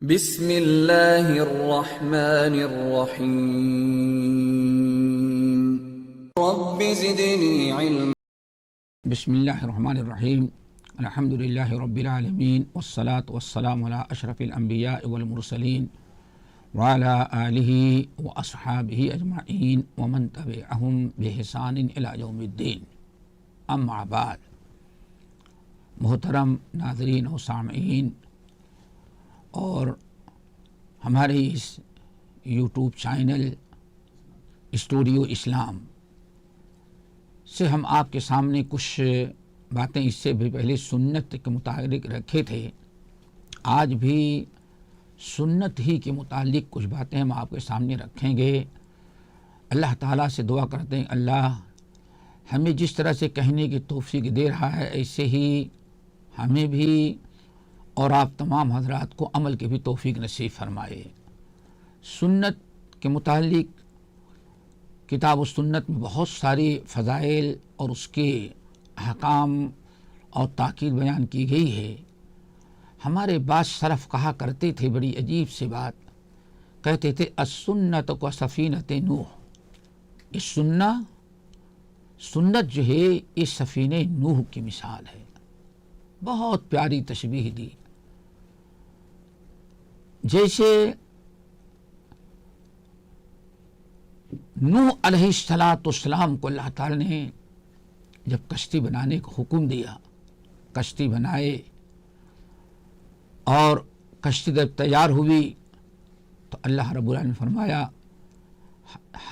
بسم اللہ الرحمن الرحیم رب زدنی علما۔ بسم اللہ الرحمن الرحیم الحمد للہ رب العالمین والصلاة والسلام علی اشرف الانبیاء والمرسلین وعلی آلہ واصحابہ اجمعین ومن تبعہم بإحسان الی یوم الدین، اما بعد۔ محترم ناظرین و سامعین اور ہمارے اس یوٹیوب چینل اسٹوڈیو اسلام سے ہم آپ کے سامنے کچھ باتیں اس سے بھی پہلے سنت کے متعلق رکھے تھے، آج بھی سنت ہی کے متعلق کچھ باتیں ہم آپ کے سامنے رکھیں گے۔ اللہ تعالیٰ سے دعا کرتے ہیں اللہ ہمیں جس طرح سے کہنے کی توفیق دے رہا ہے ایسے ہی ہمیں بھی اور آپ تمام حضرات کو عمل کی بھی توفیق نصیب فرمائے۔ سنت کے متعلق کتاب و سنت میں بہت ساری فضائل اور اس کے احکام اور تاکید بیان کی گئی ہے۔ ہمارے بعض سلف کہا کرتے تھے، بڑی عجیب سی بات کہتے تھے، السنت کو سفینۃ نوح، اس سنت جو ہے اس سفینہ نوح کی مثال ہے۔ بہت پیاری تشبیہ دی، جیسے نوح علیہ السلام کو اللہ تعالی نے جب کشتی بنانے کا حکم دیا، کشتی بنائے اور کشتی جب تیار ہوئی تو اللہ رب العالمین نے فرمایا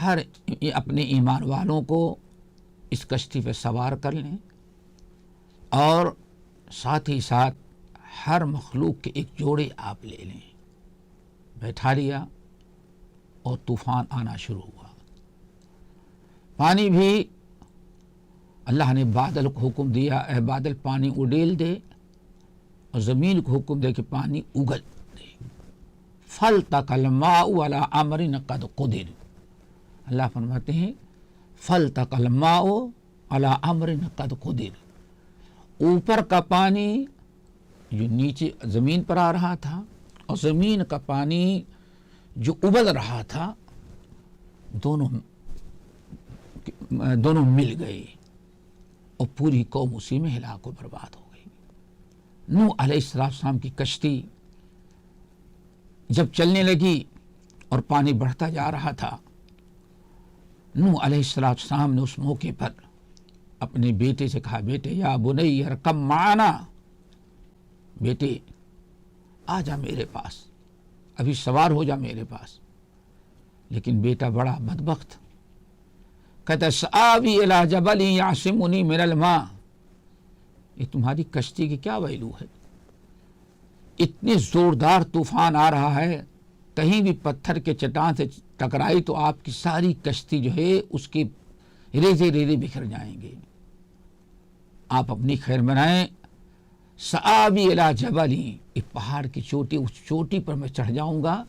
ہر اپنے ایمان والوں کو اس کشتی پہ سوار کر لیں اور ساتھ ہی ساتھ ہر مخلوق کے ایک جوڑے آپ لے لیں۔ بیٹھا لیا اور طوفان آنا شروع ہوا۔ پانی بھی اللہ نے بادل کو حکم دیا، اے بادل پانی اڈیل دے، اور زمین کو حکم دے کہ پانی اگل دے۔ فَالْتَقَى الْمَاءُ عَلَىٰ أَمْرٍ قَدْ قُدِرَ، اللہ فرماتے ہیں فَالْتَقَى الْمَاءُ عَلَىٰ أَمْرٍ قَدْ قُدِرَ، اوپر کا پانی جو نیچے زمین پر آ رہا تھا اور زمین کا پانی جو ابل رہا تھا، دونوں مل گئے اور پوری قوم اسی میں ہلاک و برباد ہو گئی۔ نوح علیہ السلام کی کشتی جب چلنے لگی اور پانی بڑھتا جا رہا تھا، نوح علیہ السلام نے اس موقع پر اپنے بیٹے سے کہا، بیٹے یا بنی ارکب معنا، بیٹے آ جا میرے پاس، ابھی سوار ہو جا میرے پاس۔ لیکن بیٹا بڑا بدبخت کہتا ہے سآوی الی جبل یعصمنی من الماء، یہ تمہاری کشتی کی کیا ویلو ہے؟ اتنے زوردار طوفان آ رہا ہے، کہیں بھی پتھر کے چٹان سے ٹکرائی تو آپ کی ساری کشتی جو ہے اس کے ریزے بکھر جائیں گے، آپ اپنی خیر بنائیں۔ سآوی الی جبل، ایک پہاڑ کی چوٹی، اس چوٹی پر میں چڑھ جاؤں گا،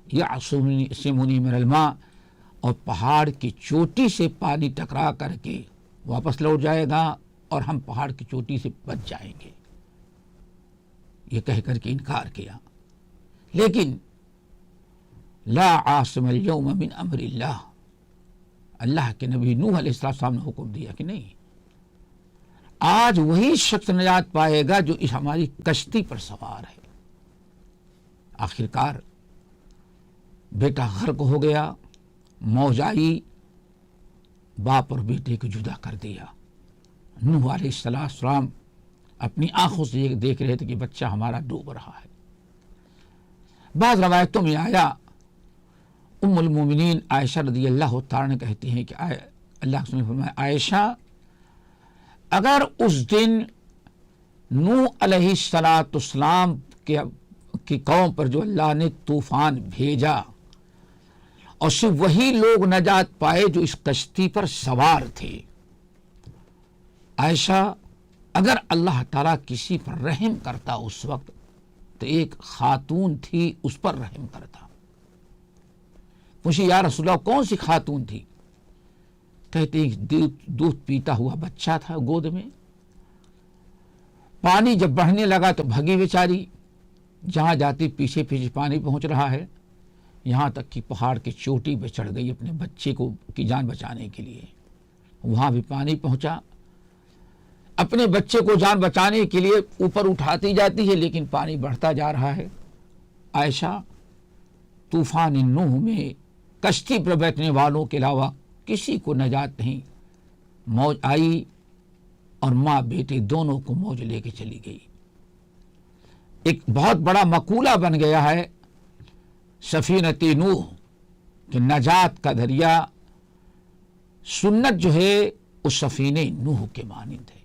یعصمنی من الماء، اور پہاڑ کی چوٹی سے پانی ٹکرا کر کے واپس لوٹ جائے گا اور ہم پہاڑ کی چوٹی سے بچ جائیں گے، یہ کہہ کر کے انکار کیا۔ لیکن لا عاصم اليوم من امر اللہ، اللہ کے نبی نوح علیہ السلام نے حکم دیا کہ نہیں، آج وہی شخص نجات پائے گا جو اس ہماری کشتی پر سوار ہے۔ آخرکار بیٹا غرق ہو گیا، موج آئی، باپ اور بیٹے کو جدا کر دیا۔ نوح علیہ السلام اپنی آنکھوں سے یہ دیکھ رہے تھے کہ بچہ ہمارا ڈوب رہا ہے۔ بعض روایتوں میں آیا، ام المومنین عائشہ رضی اللہ تعالیٰ نے کہتی ہیں کہ اللہ نے فرمایا، عائشہ اگر اس دن نوح علیہ السلام کی قوم پر جو اللہ نے طوفان بھیجا اور صرف وہی لوگ نجات پائے جو اس کشتی پر سوار تھے، عائشہ اگر اللہ تعالیٰ کسی پر رحم کرتا اس وقت تو ایک خاتون تھی اس پر رحم کرتا۔ پوچھی یا رسول اللہ کون سی خاتون تھی؟ کہتے ہیں دودھ پیتا ہوا بچہ تھا گود میں، پانی جب بڑھنے لگا تو بھگی بیچاری، جہاں جاتی پیچھے پیچھے پانی پہنچ رہا ہے، یہاں تک کہ پہاڑ کی چوٹی پہ چڑھ گئی اپنے بچے کی جان بچانے کے لیے. وہاں بھی پانی پہنچا. اپنے بچے کو جان بچانے کے لیے اوپر اٹھاتی جاتی ہے لیکن پانی بڑھتا جا رہا ہے. عائشہ طوفان نوح میں کشتی پر بیٹھنے والوں کے علاوہ کسی کو نجات نہیں. موج آئی اور ماں بیٹے دونوں کو موج لے کے چلی گئی. ایک بہت بڑا مقولہ بن گیا ہے سفینۃ نوح کہ نجات کا دریا. سنت جو ہے اس سفینہ نوح کے مانند ہے.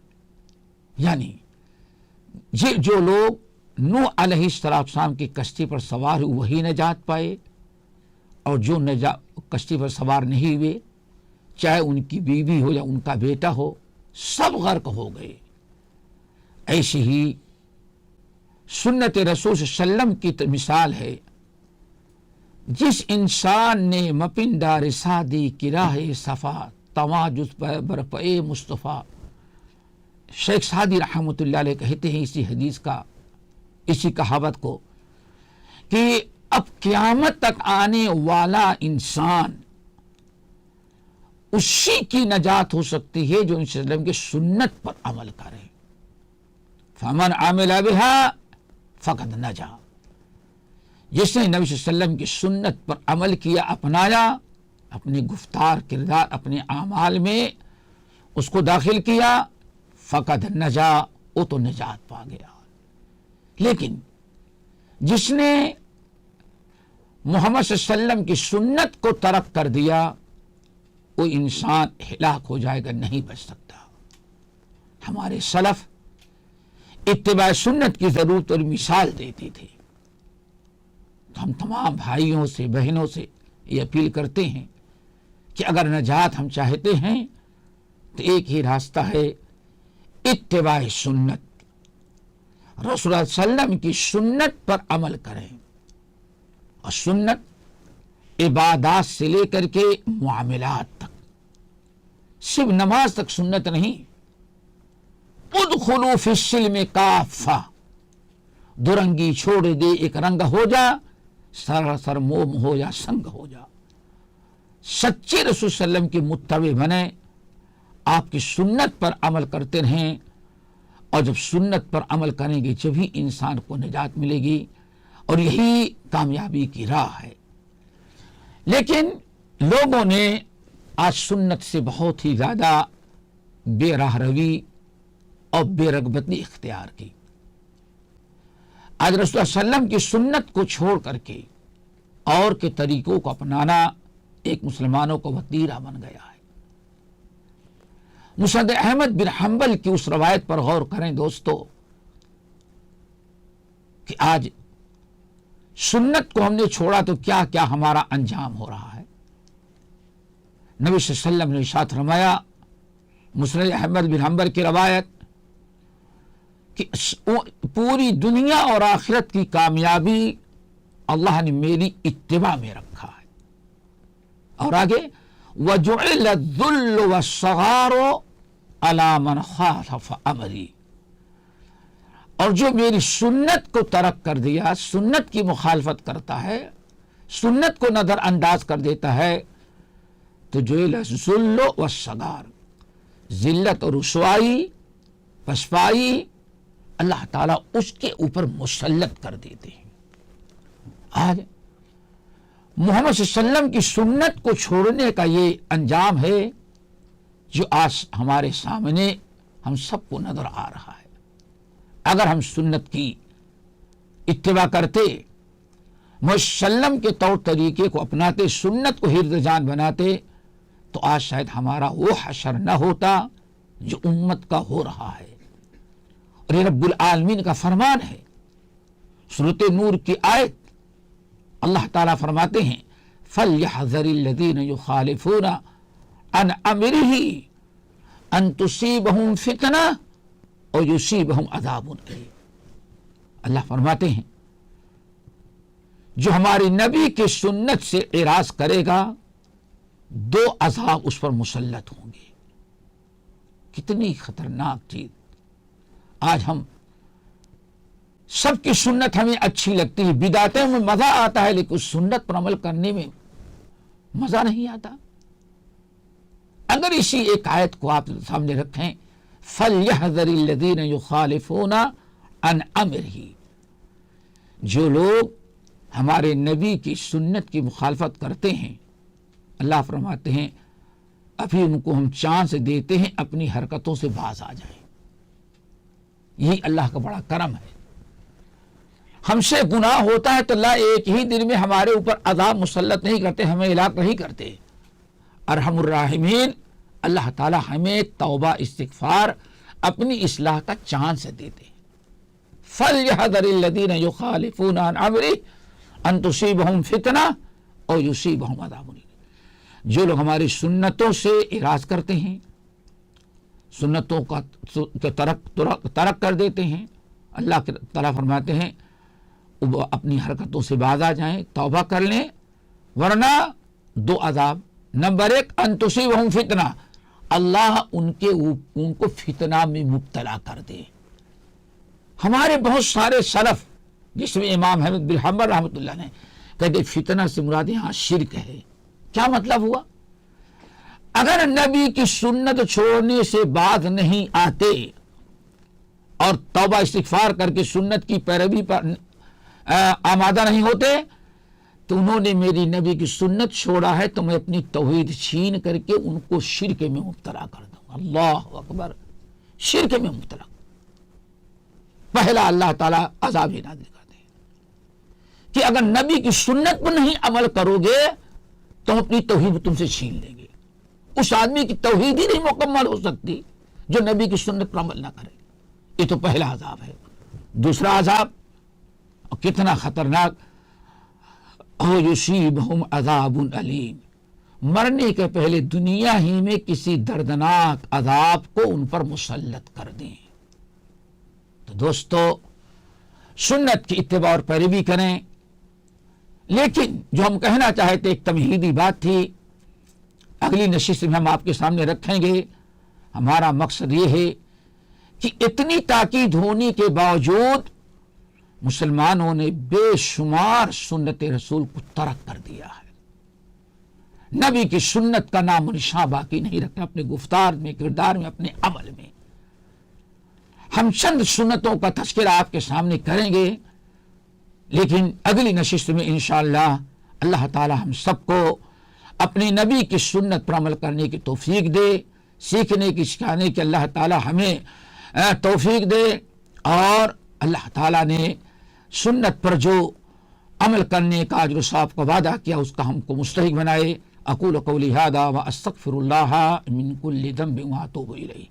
یعنی جو لوگ نوح علیہ السلام کی کشتی پر سوار ہوئے وہی نجات پائے، اور جو کشتی پر سوار نہیں ہوئے، چاہے ان کی بیوی ہو یا ان کا بیٹا ہو، سب غرق ہو گئے. ایسی ہی سنت رسول صلی اللہ علیہ وسلم کی مثال ہے. جس انسان نے مپندار سادی کی راہ صفا تواجد برپے مصطفیٰ. شیخ سعدی رحمۃ اللہ علیہ کہتے ہیں اسی کہاوت کو کہ اب قیامت تک آنے والا انسان اسی کی نجات ہو سکتی ہے جو نبی صلی اللہ علیہ وسلم کی سنت پر عمل کرے. فمن عمل بها فقد نجا. جس نے نبی صلی اللہ علیہ وسلم کی سنت پر عمل کیا، اپنایا، اپنے گفتار کردار اپنے اعمال میں اس کو داخل کیا، فقد نجا، وہ تو نجات پا گیا. لیکن جس نے محمد صلی اللہ علیہ وسلم کی سنت کو ترک کر دیا، وہ انسان ہلاک ہو جائے گا، نہیں بچ سکتا. ہمارے سلف اتباع سنت کی ضرورت اور مثال دیتے تھے. تو ہم تمام بھائیوں سے بہنوں سے یہ اپیل کرتے ہیں کہ اگر نجات ہم چاہتے ہیں تو ایک ہی راستہ ہے، اتباع سنت. رسول اللہ صلی اللہ علیہ وسلم کی سنت پر عمل کریں. اور سنت عبادات سے لے کر کے معاملات تک، صرف نماز تک سنت نہیں. ادخلوا فی السلم کافہ، دو رنگی چھوڑ دے، ایک رنگ ہو جا، سراسر موم ہو جا، سنگ ہو جا. سچے رسول صلی اللہ علیہ وسلم کے متبع بنے، آپ کی سنت پر عمل کرتے رہیں. اور جب سنت پر عمل کریں گے جبھی انسان کو نجات ملے گی، اور یہی کامیابی کی راہ ہے. لیکن لوگوں نے آج سنت سے بہت ہی زیادہ بے راہ روی اور بے رغبتی اختیار کی. آج رسول اللہ صلی اللہ علیہ وسلم کی سنت کو چھوڑ کر کے اور کے طریقوں کو اپنانا ایک مسلمانوں کو وتیرہ بن گیا ہے. مسند احمد بن حنبل کی اس روایت پر غور کریں دوستو کہ آج سنت کو ہم نے چھوڑا تو کیا کیا ہمارا انجام ہو رہا ہے. نبی صلی اللہ علیہ وسلم نے ارشاد فرمایا، مسند احمد بن حنبل کی روایت، کہ پوری دنیا اور آخرت کی کامیابی اللہ نے میری اتباع میں رکھا ہے. اور آگے وَجُعِلَ الذُّلُّ وَالصَّغَارُ عَلَى مَنْ خَالَفَ أَمْرِي. اور جو میری سنت کو ترک کر دیا، سنت کی مخالفت کرتا ہے، سنت کو نظر انداز کر دیتا ہے، تو جُعِلَ الذُّلُّ وَالصَّغَارُ، ذلت اور رسوائی، پسپائی اللہ تعالیٰ اس کے اوپر مسلط کر دیتے ہیں. آج محمد صلی اللہ علیہ وسلم کی سنت کو چھوڑنے کا یہ انجام ہے جو آج ہمارے سامنے ہم سب کو نظر آ رہا ہے. اگر ہم سنت کی اتباع کرتے، محمد صلی اللہ علیہ وسلم کے طور طریقے کو اپناتے، سنت کو حفظ جان بناتے، تو آج شاید ہمارا وہ حشر نہ ہوتا جو امت کا ہو رہا ہے. اور یہ رب العالمین کا فرمان ہے. سورۃ نور کی آیت اللہ تعالیٰ فرماتے ہیں فَلْيَحْذَرِ الَّذِينَ يُخَالِفُونَ عَنْ أَمْرِهِ أَن تُصِيبَهُمْ فِتْنَةٌ أَوْ يُصِيبَهُمْ عَذَابٌ أَلِيمٌ. اللہ فرماتے ہیں جو ہمارے نبی کی سنت سے اعراض کرے گا، دو عذاب اس پر مسلط ہوں گے. کتنی خطرناک چیز. آج ہم سب کی سنت ہمیں اچھی لگتی ہے، بدعتوں میں مزہ آتا ہے، لیکن اس سنت پر عمل کرنے میں مزہ نہیں آتا۔ اگر اسی ایک آیت کو آپ سامنے رکھیں، فَلْيَحْذَرِ الَّذِينَ يُخَالِفُونَ عَنْ أَمْرِهِ، جو لوگ ہمارے نبی کی سنت کی مخالفت کرتے ہیں، اللہ فرماتے ہیں ابھی ان کو ہم چانس دیتے ہیں اپنی حرکتوں سے باز آ جائیں۔ یہی اللہ کا بڑا کرم ہے۔ ہم سے گناہ ہوتا ہے تو اللہ ایک ہی دن میں ہمارے اوپر عذاب مسلط نہیں کرتے، ہمیں ہلاک نہیں کرتے۔ ارحم الراحمین اللہ تعالی ہمیں توبہ استغفار اپنی اصلاح کا چانس دیتے ہیں۔ فَلْيَحْذَرِ الَّذِينَ يُخَالِفُونَ عَنْ أَمْرِهِ أَن تُصِيبَهُمْ فِتْنَةٌ أَوْ يُصِيبَهُمْ عَذَابٌ أَلِيمٌ۔ جو لوگ ہماری سنتوں سے اعراض کرتے ہیں، سنتوں کا ترک کر دیتے ہیں، اللہ تعالیٰ فرماتے ہیں وہ اپنی حرکتوں سے باز آ جائیں، توبہ کر لیں، ورنہ دو عذاب۔ نمبر ایک ان تصیبہم فتنہ، اللہ ان کو فتنہ میں مبتلا کر دے۔ ہمارے بہت سارے سلف جس میں امام احمد بن حنبل رحمۃ اللہ نے کہتے فتنہ سے مراد یہاں شرک ہے۔ کیا مطلب ہوا؟ اگر نبی کی سنت چھوڑنے سے باز نہیں آتے اور توبہ استغفار کر کے سنت کی پیروی پر آمادہ نہیں ہوتے تو انہوں نے میری نبی کی سنت چھوڑا ہے تو میں اپنی توحید چھین کر کے ان کو شرک میں مبتلا کر دوں گا۔ اللہ اکبر، شرک میں مبتلا۔ پہلا اللہ تعالیٰ عذاب نازل کر دے کہ اگر نبی کی سنت پر نہیں عمل کرو گے تو اپنی توحید تم سے چھین لیں گے۔ اس آدمی کی توحید ہی نہیں مکمل ہو سکتی جو نبی کی سنت پر عمل نہ کرے۔ یہ تو پہلا عذاب ہے۔ دوسرا عذاب کتنا خطرناک، او یصیبہم عذاب علیم، مرنے کے پہلے دنیا ہی میں کسی دردناک عذاب کو ان پر مسلط کر دیں۔ تو دوستو سنت کی اتباع اور پیروی کریں، لیکن جو ہم کہنا چاہے تھے ایک تمہیدی بات تھی، اگلی نشست میں ہم آپ کے سامنے رکھیں گے۔ ہمارا مقصد یہ ہے کہ اتنی تاکید ہونے کے باوجود مسلمانوں نے بے شمار سنت رسول کو ترک کر دیا ہے۔ نبی کی سنت کا نام و نشان باقی نہیں رکھا اپنے گفتار میں، کردار میں، اپنے عمل میں۔ ہم چند سنتوں کا تذکرہ آپ کے سامنے کریں گے، لیکن اگلی نشست میں انشاءاللہ اللہ تعالی ہم سب کو اپنی نبی کی سنت پر عمل کرنے کی توفیق دے، سیکھنے کی، سکھانے کی اللہ تعالی ہمیں توفیق دے، اور اللہ تعالی نے سنت پر جو عمل کرنے کا اجر و ثواب کا وعدہ کیا اس کا ہم کو مستحق بنائے۔ اقول قولی ھذا واستغفر اللہ من کل ذنب واتوب الیہ۔